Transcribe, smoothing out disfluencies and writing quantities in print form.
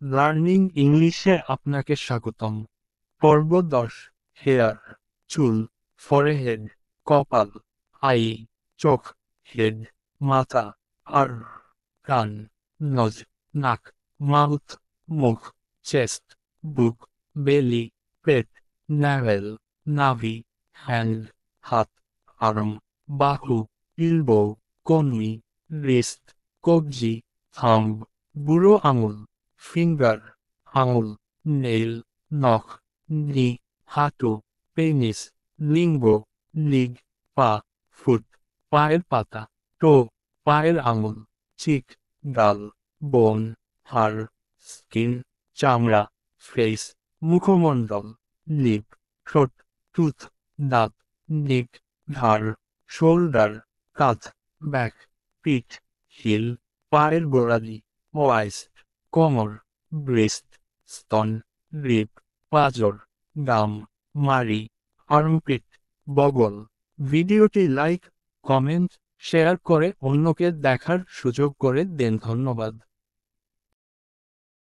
Learning ইংলিশে আপনাকে স্বাগতম। পর্ব 10। হেয়ার, চুল, ফরেহেড, কপাল, আই, চোখ, হেড, মাথা, আর, কান, নজ, নাক, মাউথ, মুখ, চেস্ট, বুক, বেলি, পেট, ন্যাভেল, নাভি, হ্যান্ড, হাত, আর্ম, বাহু, ইলবো, কনুই, রিস্ট, কবজি, থাম্ব, বুড়ো আঙুল, ফিঙ্গার, আঙুল, নেইল, নখ, নি, হাঁটু, পেনিস, লিঙ্গ, লিগ, পা, ফুট, পায়ের পাতা, টো, পায়ের আঙুল, চিক, গাল, বোন, হাড়, স্কিন, চামড়া, ফেস, মুখমণ্ডল, লিপ, ঠোঁট, টুথ, দাঁত, নিক, ঘাড়, শোল্ডার, কাঁধ, ব্যাক, পিঠ, হিল, পায়ের গোড়ালি, ওয়াইস্ট, কোমর, ব্রেস্ট, স্তন, রিপ, পাঁজর, গাম, মাড়ি, আর্মপিট, বগল। ভিডিওটি লাইক, কমেন্ট, শেয়ার করে অন্যকে দেখার সুযোগ করে দেন। ধন্যবাদ।